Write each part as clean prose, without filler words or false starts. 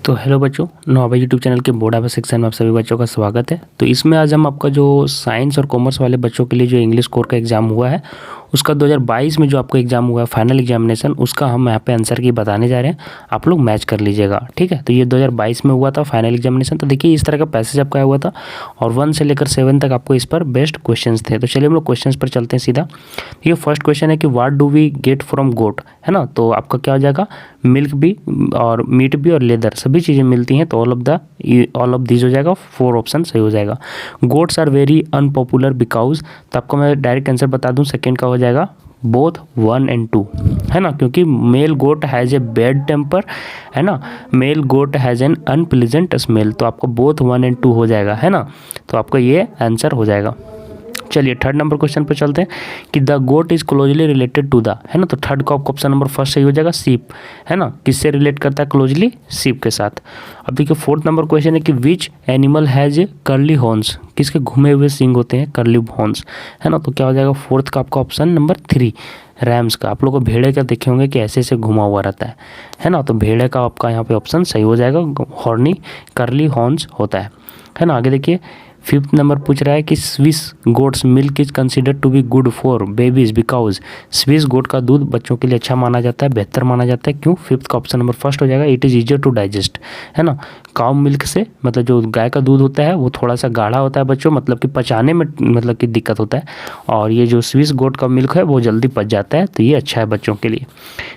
तो हेलो बच्चों, नोवा YouTube channel के बोर्ड आवर सेक्शन में आप सभी बच्चों का स्वागत है। तो इसमें आज हम आपका जो साइंस और कॉमर्स वाले बच्चों के लिए जो इंग्लिश कोर का एग्ज़ाम हुआ है उसका 2022 में जो आपको एग्ज़ाम हुआ है फाइनल एग्जामिनेशन, उसका हम यहाँ पे आंसर की बताने जा रहे हैं। आप लोग मैच कर लीजिएगा, ठीक है। तो ये 2022 में हुआ था फाइनल एग्जामिनेशन। तो देखिए इस तरह का पैसेज आपका हुआ था और 1 से लेकर 7 तक आपको इस पर बेस्ट क्वेश्चंस थे। तो चलिए हम लोग क्वेश्चंस पर चलते हैं सीधा। ये फर्स्ट क्वेश्चन है कि what do we get from goat, है ना। तो आपका क्या हो जाएगा, मिल्क भी और मीट भी और लेदर सभी चीज़ें मिलती हैं। तो ऑल ऑफ दिस हो जाएगा, 4 ऑप्शन सही हो जाएगा। Goats are very unpopular because, तो आपको मैं डायरेक्ट आंसर बता दूं, सेकंड का हो जाएगा बोथ 1 and 2, है ना। क्योंकि male goat has a bad temper, है ना, male goat has an unpleasant smell. तो आपको बोथ 1 and 2 हो जाएगा, है ना। तो आपका ये आंसर हो जाएगा। चलिए थर्ड नंबर क्वेश्चन पे चलते हैं कि the goat is closely related to the, है ना। तो थर्ड का आपको ऑप्शन नंबर फर्स्ट सही हो जाएगा, सीप, है ना। किससे रिलेट करता है क्लोजली, सीप के साथ। अब देखिए फोर्थ नंबर क्वेश्चन है कि which animal has a curly horns, किसके घुमे हुए सींग होते हैं, कर्ली हॉर्न्स, है ना। तो क्या हो जाएगा फोर्थ का आपका ऑप्शन नंबर 3, रैम्स का। आप लोग को भेड़े का देखे होंगे कि ऐसे ऐसे घुमा हुआ रहता है ना। तो भेड़े का आपका यहाँ पे ऑप्शन सही हो जाएगा, हॉर्नी कर्ली हॉर्न्स होता है ना। आगे देखिए फिफ्थ नंबर पूछ रहा है कि Swiss goat's milk is considered to be good for babies because, Swiss goat का दूध बच्चों के लिए अच्छा माना जाता है, बेहतर माना जाता है। क्यों, फिफ्थ का ऑप्शन नंबर फर्स्ट हो जाएगा, it is easier to digest, है ना। काउ मिल्क से मतलब जो गाय का दूध होता है वो थोड़ा सा गाढ़ा होता है बच्चों, मतलब कि पचाने में मतलब कि दिक्कत होता है, और ये जो स्विस गोट का मिल्क है वो जल्दी पच जाता है। तो ये अच्छा है बच्चों के लिए।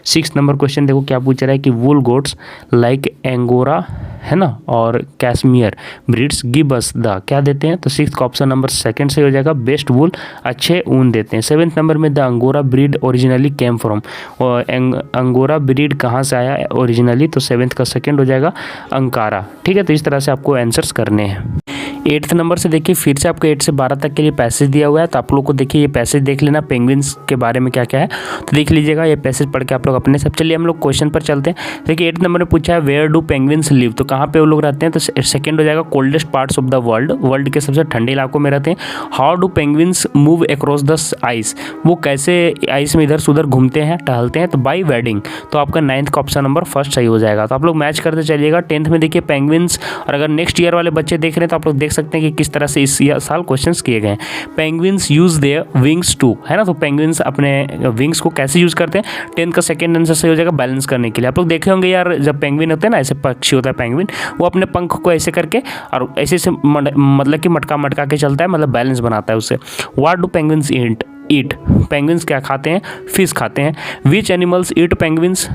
सिक्स नंबर क्वेश्चन देखो क्या पूछ रहा है कि वुल गोट्स लाइक एंगोरा, है ना, और Kashmir breeds give us the, क्या देते हैं। तो सिक्स का ऑप्शन नंबर सेकंड से हो जाएगा, बेस्ट वुल, अच्छे ऊन देते हैं। सेवेंथ नंबर में the angora breed originally came from, और अंगोरा ब्रीड कहाँ से आया ओरिजिनली। तो सेवेंथ का सेकंड हो जाएगा अंकारा, ठीक है। तो इस तरह से आपको आंसर्स करने हैं। 8th नंबर से देखिए फिर से आपको 8 से 12 तक के लिए पैसेज दिया हुआ है। तो आप लोग को देखिए ये पैसेज देख लेना, पेंगुइन्स के बारे में क्या क्या है तो देख लीजिएगा, ये पैसेज पढ़ के आप लोग अपने सब। चलिए हम लोग क्वेश्चन पर चलते हैं। देखिए 8th नंबर में पूछा है वेयर डू पेंगुइन्स लिव, तो कहाँ पे वो लोग रहते हैं। तो सेकंड हो जाएगा coldest parts of the world, world के सबसे ठंडे इलाकों में रहते हैं। How do penguins move across the ice, वो कैसे आइस में इधर से उधर घूमते हैं टहलते हैं। तो बाई वेडिंग, तो आपका 9th का ऑप्शन नंबर फर्स्ट सही हो जाएगा। तो आप लोग मैच करते चलिएगा। 10th में देखिए पेंगुइन्स, और अगर नेक्स्ट ईयर वाले बच्चे देख रहे हैं तो आप लोग देख सकते हैं कि किस तरह से इस साल क्वेश्चंस किए गए। Penguins use their wings to, है ना। तो पेंगुइन्स अपने विंग्स को कैसे यूज करते हैं। 10th का सेकंड आंसर सही हो जाएगा, बैलेंस करने के लिए। आप लोग देखे होंगे यार, जब पेंगुइन होते हैं ना, ऐसे पक्षी होता है पेंगुइन, वो अपने पंख को ऐसे करके और ऐसे से मतलब कि मटका के चलता है, मतलब बैलेंस बनाता है उससे। What do penguins eat, penguins क्या खाते हैं, फिश खाते हैं। विच एनिमल्स ईट पेंगुइन्स,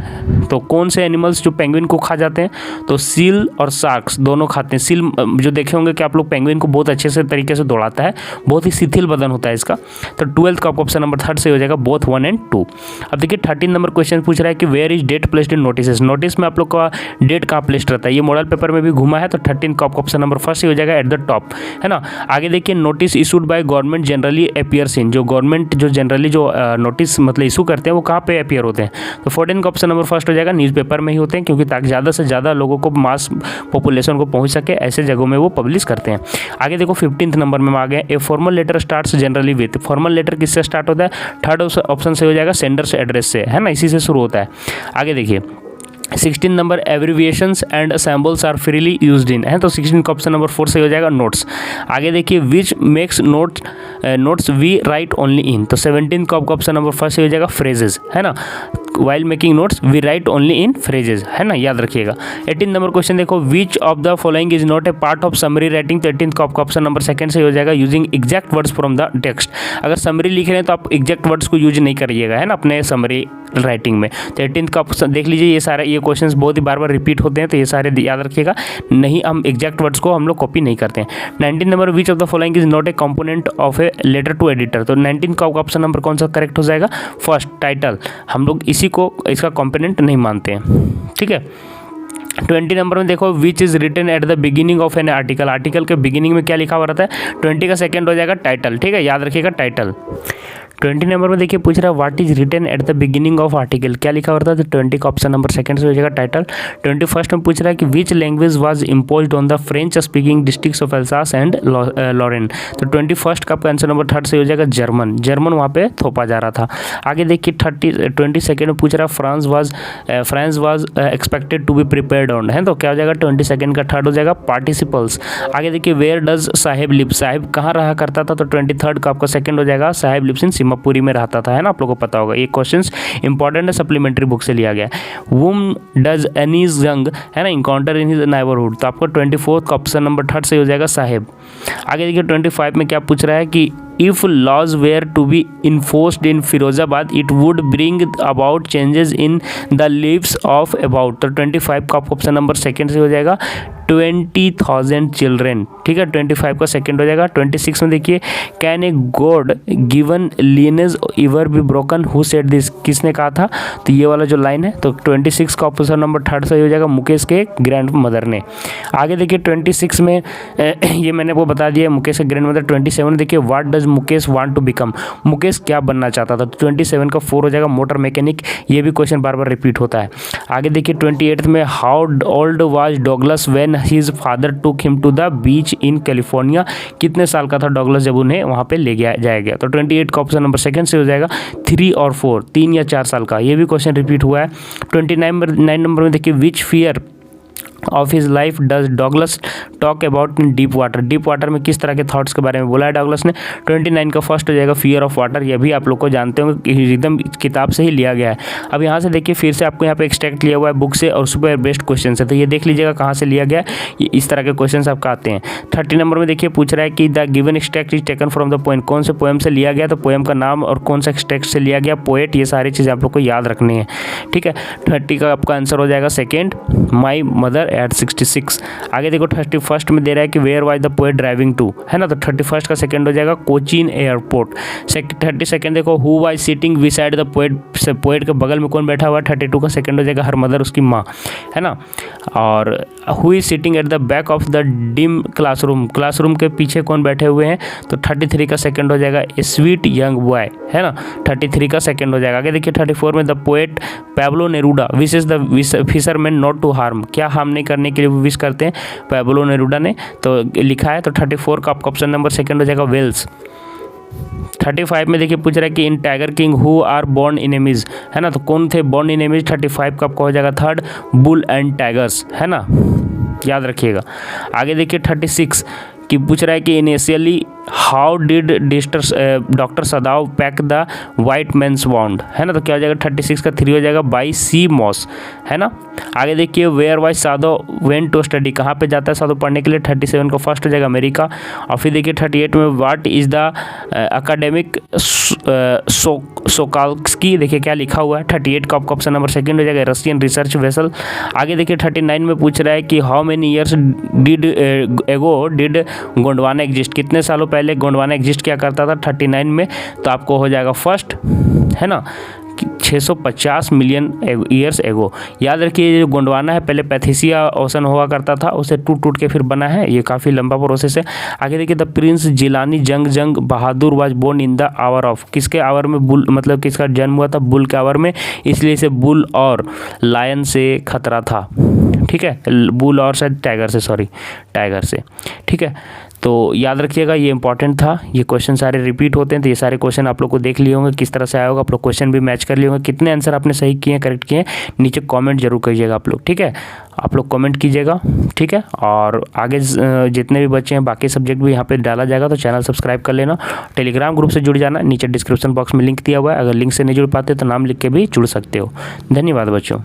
तो कौन से एनिमल्स जो पेंगुइन को खा जाते हैं। तो सील और शार्क्स दोनों खाते हैं। सील जो देखे होंगे कि आप लोग पेंगुइन को बहुत अच्छे से तरीके से दौड़ाता है, बहुत ही शिथिल बदन होता है इसका। तो 12th का ऑप्शन नंबर थर्ड से हो जाएगा, बोथ 1 and 2। अब देखिए 13 नंबर क्वेश्चन पूछ रहा है कि where is date placed in notice, notice में आप लोग का डेट कहाँ प्लेस्ड रहता है। ये मॉडल पेपर में भी घुमा है। तो 13 का ऑप्शन नंबर फर्स्ट से हो जाएगा, एट द टॉप, है ना। आगे देखिए notice issued by government generally appears इन, जो गवर्नमेंट जो जनरली जो नोटिस मतलब इशू करते हैं वो कहाँ पे अपीयर होते हैं। तो 14 का ऑप्शन नंबर फर्स्ट हो जाएगा, न्यूज़पेपर में ही होते हैं, क्योंकि ताकि ज़्यादा से ज़्यादा लोगों को, मास पॉपुलेशन को पहुंच सके, ऐसे जगहों में वो पब्लिश करते हैं। आगे देखो 15th नंबर में आ गए, a formal letter starts generally with, formal letter किससे स्टार्ट होता है। थर्ड ऑप्शन से हो जाएगा, सेंडर्स एड्रेस से, है ना, इसी से शुरू होता है। आगे देखिए 16 number abbreviations and symbols are freely used in, है। तो 16 का ऑप्शन नंबर 4 से हो जाएगा, नोट्स। आगे देखिए which makes notes we write only in, तो 17 का ऑप्शन नंबर फर्स्ट से हो जाएगा, फ्रेजेस, है ना। While making notes we write only in phrases, है ना, याद रखिएगा। 18 नंबर क्वेश्चन देखो, which of the following is not a part of summary writing, तो 18 का ऑप्शन नंबर सेकंड से हो जाएगा, using exact words from the text. अगर समरी लिख रहे हैं तो आप एग्जैक्ट वर्ड्स को यूज नहीं करिएगा, है ना, अपने समरी राइटिंग में। तो 18 का ऑप्शन देख लीजिए, ये सारे ये क्वेश्चंस बहुत ही बार बार रिपीट होते हैं, तो ये सारे याद रखिएगा। नहीं, हम एग्जैक्ट वर्ड्स को हम लोग कॉपी नहीं करते हैं। 19 number, which of the following is not a component of a letter to editor, तो 19 का ऑप्शन नंबर कौन सा करेक्ट हो जाएगा, फर्स्ट, टाइटल। हम लोग इसी को इसका कंपोनेंट नहीं मानते हैं, ठीक है। 20 नंबर में देखो, which is written at the beginning of an article, article के बिगिनिंग में क्या लिखा हुआ रहता है। 20 का सेकंड हो जाएगा, टाइटल, ठीक है, याद रखिएगा टाइटल। 20 नंबर में देखिए पूछ रहा है what is written at the beginning of article, क्या लिखा होता है, तो 20 का ऑप्शन नंबर सेकंड से हो जाएगा टाइटल। 21 में पूछ रहा है कि which language was imposed on the French speaking districts of Alsace and Lorraine, तो 21 का आपका आंसर नंबर थर्ड से हो जाएगा जर्मन, जर्मन वहाँ पे थोपा जा रहा था। आगे देखिए 22 में पूछ रहा है France was expected to be prepared on, है तो क्या हो जाएगा 22 का थर्ड हो जाएगा पार्टिसिपल्स। आगे देखिए वेयर डज साहेब लिव, साहेब कहाँ रहा करता था, तो 23 का आपका सेकंड हो जाएगा साहेब लिव्स इन सीमापुरी में रहता था, है ना, आप लोगों को पता होगा। ये क्वेश्चंस इंपॉर्टेंट है, सप्लीमेंट्री बुक से लिया गया है। वुम डज एनीज यंग, है ना, इनकाउंटर इन हिज नेबरहुड, तो आपको 24 का ऑप्शन नंबर थर्ड से हो जाएगा साहेब। आगे देखिए 25 में क्या पूछ रहा है कि if laws were to be enforced in Firozabad it would bring about changes in the lives of about, तो 25 का ऑप्शन नंबर सेकंड से हो जाएगा 20,000 चिल्ड्रेन, ठीक है, 25 का सेकंड हो जाएगा। 26 में देखिए can a god given lineage ever be broken, who said this, किसने कहा था, तो ये वाला जो लाइन है, तो 26 का ऑप्शन नंबर थर्ड से हो जाएगा मुकेश के ग्रैंड मदर ने। आगे देखिए 26 में ये मैंने आपको बता दिया मुकेश के ग्रैंड मदर। 27 देखिए what does Mukesh want to become, Mukesh क्या बनना चाहता था, तो 27 का 4 हो जाएगा मोटर मैकेनिक, ये भी क्वेश्चन बार बार रिपीट होता है। आगे देखिए 28 में how old was Douglas when his father took him to the beach in California, कितने साल का था डॉगलस जब उन्हें वहाँ पे ले जाया गया, तो 28 का ऑप्शन नंबर सेकंड से हो जाएगा 3 और 4, 3 या 4 साल का, ये भी क्वेश्चन रिपीट हुआ है। 29 नंबर में देखिए which fear of his life does Douglas talk about in deep water, deep water में किस तरह के थॉट्स के बारे में बोला है डॉगलस ने। 29 का फर्स्ट हो जाएगा फियर ऑफ वाटर, ये भी आप लोग को जानते होंगे एकदम किताब से ही लिया गया है। अब यहाँ से देखिए फिर से आपको यहाँ पे एक्सट्रैक्ट लिया हुआ है बुक से और सुपर बेस्ट क्वेश्चन है, तो ये देख लीजिएगा कहाँ से लिया गया है, ये इस तरह के क्वेश्चन आपका आते हैं। 30 नंबर में देखिए पूछ रहा है कि the given extract is taken from the poem, कौन से पोएम से लिया गया, तो पोएम का नाम और कौन सा एक्सट्रैक्ट से लिया गया, पोएट, ये सारी चीज़ें आप लोग को याद रखनी है, ठीक है। 30 का आपका आंसर हो जाएगा सेकेंड माई मदर एट 66। आगे देखो 31 में दे रहा है कि where was the poet driving to, है ना, तो 31 का सेकंड हो जाएगा कोचीन एयरपोर्ट। 32 देखो who was sitting beside the poet, से पोएट के बगल में कौन बैठा हुआ है, 32 का सेकंड हो जाएगा हर मदर, उसकी माँ, है ना। और who is sitting at the back of the dim classroom, classroom के पीछे कौन बैठे हुए हैं, तो 33 का सेकंड हो जाएगा ए स्वीट यंग बॉय, है ना, 33 का सेकंड हो जाएगा। आगे देखिए 34 में the poet Pablo Neruda wishes the fisherman not to harm, क्या हार्म नहीं करने के लिए विश करते हैं पैब्लो नेरूडा ने, तो लिखा है, तो 34 का आपका ऑप्शन नंबर सेकंड हो जाएगा वेल्स। 35 में देखिए पूछ रहा है कि in tiger king who are born enemies, है ना, तो कौन थे बॉर्न इनेमीज, 35 का आपका हो जाएगा थर्ड बुल एंड टाइगर्स, है ना, याद रखिएगा। आगे देखिए 36 कि पूछ रहा है कि initially how did doctor Sadao pack the white man's wound, है ना, तो क्या हो जाएगा 36 का 3 हो जाएगा बाई सी मॉस, है ना। आगे देखिए where was Sadao went to study, कहाँ पे जाता है साधो पढ़ने के लिए, 37 का फर्स्ट हो जाएगा अमेरिका। और फिर देखिए 38 में व्हाट इज़ द एकेडमिक सोकाल्स्की, देखिए क्या लिखा हुआ है, 38 का ऑप्शन नंबर सेकंड हो जाएगा रशियन रिसर्च वेसल। आगे देखिए 39 में पूछ रहा है कि हाउ मेनी ईयर्स डिड एगो डिड गोंडवाना एग्जिस्ट, कितने सालों पहले गोंडवाना एग्जिस्ट किया करता था 39 में, तो आपको हो जाएगा फर्स्ट, है ना, 650 मिलियन ईयर्स एगो। याद रखिए जो गोंडवाना है पहले पैथेसिया ओशन हुआ करता था, उसे टूट के फिर बना है, ये काफ़ी लंबा प्रोसेस है। आगे देखिए the prince Jilani Jung Bahadur was born in the hour of, किसके आवर में, बुल, मतलब किसका जन्म हुआ था, बुल के आवर में, इसलिए इसे बुल और लायन से खतरा था, ठीक है, बुल और शायद टाइगर से, सॉरी टाइगर से, ठीक है। तो याद रखिएगा ये इंपॉर्टेंट था, ये क्वेश्चन सारे रिपीट होते हैं, तो ये सारे क्वेश्चन आप लोग को देख लिए होंगे किस तरह से आया होगा, आप लोग क्वेश्चन भी मैच कर लिए होंगे, कितने आंसर आपने सही किए हैं, करेक्ट किए हैं, नीचे कमेंट जरूर करिएगा आप लोग, ठीक है, आप लोग कमेंट कीजिएगा, ठीक है। और आगे जितने भी बच्चे हैं बाकी सब्जेक्ट भी यहाँ पे डाला जाएगा, तो चैनल सब्सक्राइब कर लेना, टेलीग्राम ग्रुप से जुड़ जाना, नीचे डिस्क्रिप्शन बॉक्स में लिंक दिया हुआ है, अगर लिंक से नहीं जुड़ पाते तो नाम लिख के भी जुड़ सकते हो। धन्यवाद बच्चों।